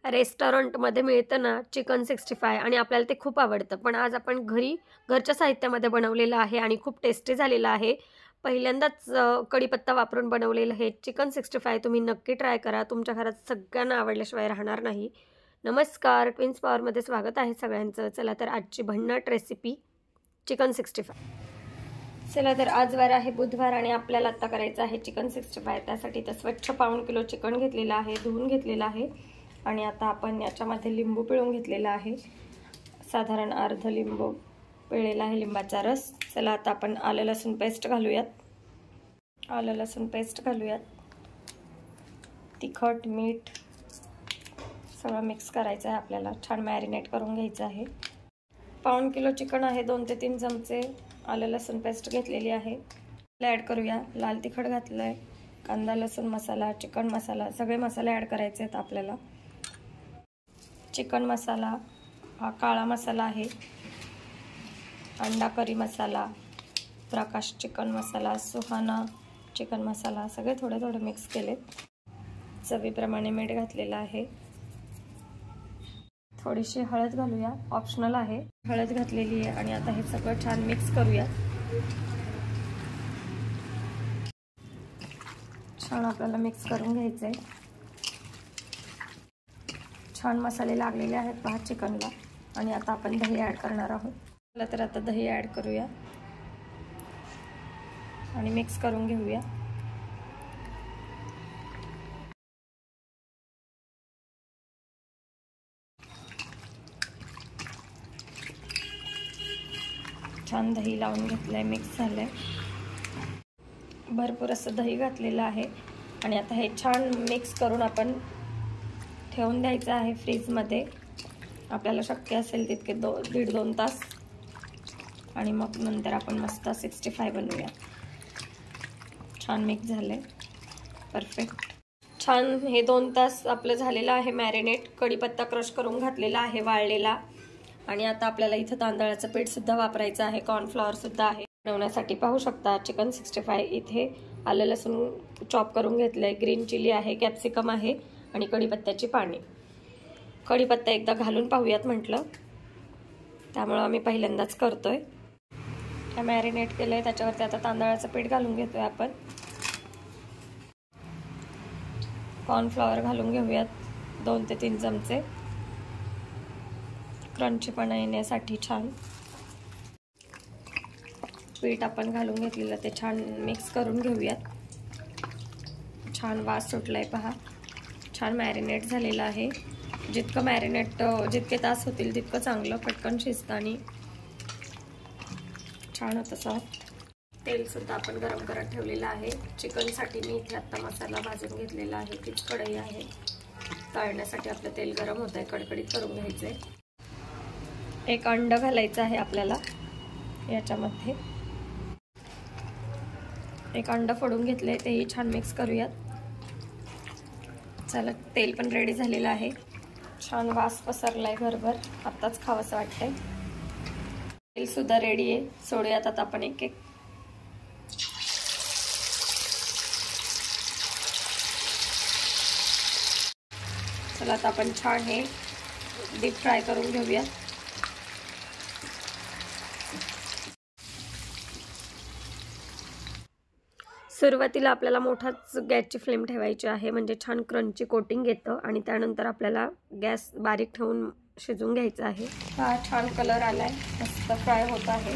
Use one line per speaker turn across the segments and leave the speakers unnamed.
रेस्टॉरंटमध्ये मिळतं ना चिकन 65 आणि आपल्याला ते खूप आवडतं. पण आज आपण घरच्या साहित्यामध्ये बनवलेलं आहे आणि खूप टेस्टी झालेलं आहे. पहिल्यांदाच कढीपत्ता वापरून बनवलेलं हे चिकन 65 तुम्ही नक्की ट्राय करा. तुमच्या घरात सगळ्यांना आवडल्याशिवाय राहणार नाही. नमस्कार, ट्विन्स पॉवरमध्ये स्वागत आहे सगळ्यांचं. चला तर आजची भन्नाट रेसिपी चिकन 65. चला तर आज वार आहे बुधवार आणि आपल्याला आता करायचं आहे चिकन 65. त्यासाठी तर स्वच्छ पाऊण किलो चिकन घेतलेलं आहे, धुवून घेतलेलं आहे. आणि आता आपण याच्यामध्ये लिंबू पिळून घेतलेला आहे, साधारण अर्ध लिंबू पिळलेला आहे, लिंबाचा रस. चला आता आपण आलं लसूण पेस्ट घालूयात. तिखट, मीठ सगळं मिक्स करायचं आहे आपल्याला. छान मॅरिनेट करून घ्यायचं आहे. पाऊण किलो चिकन आहे. 2 ते 3 चमचे आलं लसूण पेस्ट घेतलेली आहे. ॲड करूया. लाल तिखट घातलं आहे, कांदा लसूण मसाला, चिकन मसाला, सगळे मसाले ॲड करायचे आहेत आपल्याला. चिकन मसाला हा काळा मसाला आहे, अंडा करी मसाला, प्रकाश चिकन मसाला, सुहाना चिकन मसाला, सगळे थोडे थोडे मिक्स केले. चवीप्रमाणे मीठ घातलेलं आहे. थोडीशी हळद घालूया, ऑप्शनल आहे. हळद घातलेली आहे आणि आता हे सगळं छान मिक्स करूया. छान आपल्याला मिक्स करून घ्यायचं आहे. छान मसाले लागलेले आहेत पहा चिकनला. आणि आता आपण दही ॲड करणार आहोत. चला तर आता दही ॲड करूया आणि मिक्स करून घेऊया. छान दही लावून घेतलंय, मिक्स झालंय. भरपूर असं दही घातलेलं आहे आणि आता हे छान मिक्स करून आपण ठेवून द्यायचं आहे फ्रीजमध्ये. आपल्याला शक्य असेल तितके 1.5-2 तास. आणि मग नंतर आपण मस्त 65 बनवूया. छान मिक्स झाले, परफेक्ट. छान हे 2 तास आपलं झालेलं आहे मॅरिनेट. कढीपत्ता क्रश करून घातलेला आहे वाळलेला. आणि आता आपल्याला इथं तांदळाचं पीठ सुद्धा वापरायचं आहे, कॉर्नफ्लॉवर सुद्धा आहे बनवण्यासाठी. पाहू शकता चिकन 65. इथे आलं लसूण चॉप करून घेतलंय, ग्रीन चिली आहे, कॅप्सिकम आहे आणि कढीपत्त्याची पाने. कढीपत्ता एकदा घालून पाहूयात म्हटलं, त्यामुळं आम्ही पहिल्यांदाच करतोय. मॅरिनेट केलंय त्याच्यावरती आता तांदळाचं पीठ घालून घेतोय आपण. कॉर्नफ्लॉवर घालून घेऊयात 2 ते 3 चमचे, क्रंचीपणा येण्यासाठी. छान पीठ आपण घालून घेतलेलं ते छान मिक्स करून घेऊयात. छान वास सुटलाय पहा. छान मॅरिनेट झालेलं आहे. जितके तास होतील तितकं चांगलं, पटकन शिजतं आणि छान होतं सॉफ्ट. तेल सुद्धा आपण गरम करत ठेवलेलं आहे. चिकनसाठी मी इथे आता मसाला भाजून घेतलेला आहे. तीच कढई आहे. तळण्यासाठी आपलं तेल गरम होत आहे, कडकडीत करून घ्यायचंय. एक अंड घालायचं आहे आपल्याला याच्यामध्ये. एक अंड फोडून घेतलंय, तेही छान मिक्स करूयात. चला, तेल पण रेडी झालेलं आहे. छान वास पसरलाय घरभर, आत्ताच खावंसं वाटतंय. तेल सुद्धा रेडी आहे. सोडूयात आता आपण एक एक. चला आता आपण छान हे डीप फ्राय करून घेऊया. सुरुवातीला आपल्याला मोठाच गॅसची फ्लेम ठेवायची आहे, म्हणजे छान क्रंची कोटिंग येतं. आणि त्यानंतर आपल्याला गॅस बारीक ठेवून शिजवून घ्यायचं आहे. हा छान कलर आलाय, मस्त फ्राय होत आहे.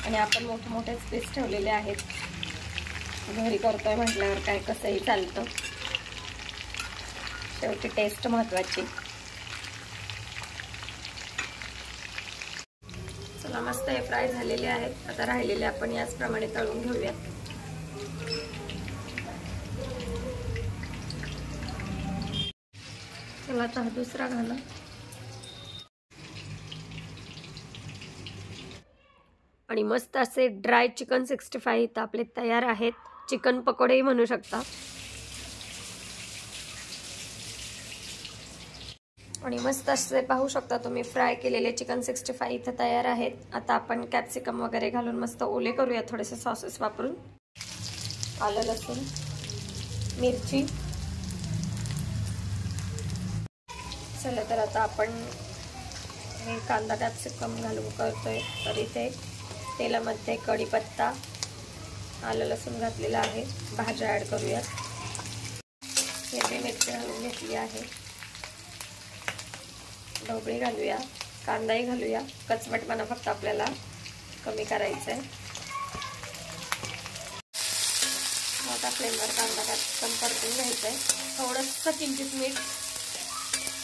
आणि आपण मोठे पीस ठेवलेले आहेत. घरी करतोय म्हटल्यावर काय कसंही चालतं, शेवटी टेस्ट महत्त्वाची. चला, मस्त हे फ्राय झालेले आहेत. आता राहिलेले आपण याचप्रमाणे तळून घेऊयात. चला आता दुसरा घाला. आणि मस्त असे ड्राय चिकन 65 इथं आपले तयार आहेत. चिकन पकोडेही म्हणू शकता. आणि मस्त असे पाहू शकता तुम्ही फ्राय केलेले चिकन 65 इथं तयार आहेत. आता आपण कॅप्सिकम वगैरे घालून मस्त ओले करूया थोडेसे सॉसेस वापरून. आलं लसूण मिरची चला तर आता आपण हे कांदा कॅप्सिकम घालून करतोय, तर इथे तेलामध्ये कढीपत्ता, आलं लसूण घातलेला आहे. भाज्या ॲड करूयात. हिरवी मिरची घालून घेतली आहे. ढोबळी घालूया, कांदाही घालूया. कचवटपणा फक्त आपल्याला कमी करायचं आहे. मोठा फ्लेमवर कांदा कॅप्सिकम परतून घ्यायचं आहे. थोडंसं किंचित मीठ,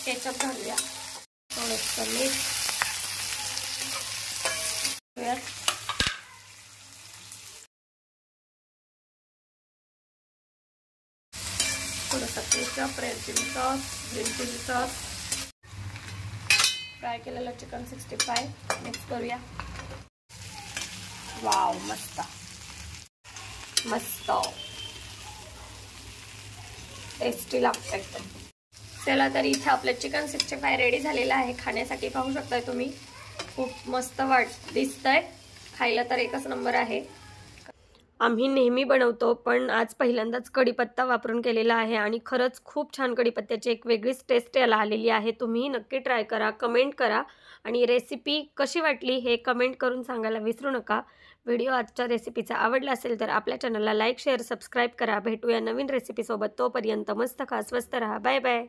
केचप घालूया, थोडंसं मीठ थोडंसं ketchup, red chilli sauce, green chilli sauce, fry केलेलं चिकन 65 मिक्स करूया. वाव, मस्त मस्त टेस्टी लागतं एकदम. चला तर इथे आपलं चिकन 65 रेडी झालेलं आहे. खाण्यासाठी पाहू शकताय तुम्ही. खूप मस्त दिसतंय. खायला तर एकच नंबर आहे. आम्ही नेहमी बनवतो, पण आज पहिल्यांदाच कढीपत्ता वापरून केलेला आहे आणि खरंच खूप छान कढीपत्त्याची एक वेगळीच टेस्ट याला आलेली आहे. तुम्ही नक्की ट्राय करा, कमेंट करा आणि रेसिपी कशी वाटली हे कमेंट करून सांगायला विसरू नका. व्हिडिओ आजच्या रेसिपीचा आवडला असेल तर आपल्या चॅनलला लाईक, शेअर, सबस्क्राईब करा. भेटूया नवीन रेसिपीसोबत. तोपर्यंत मस्त खा, स्वस्त राहा. Bye bye.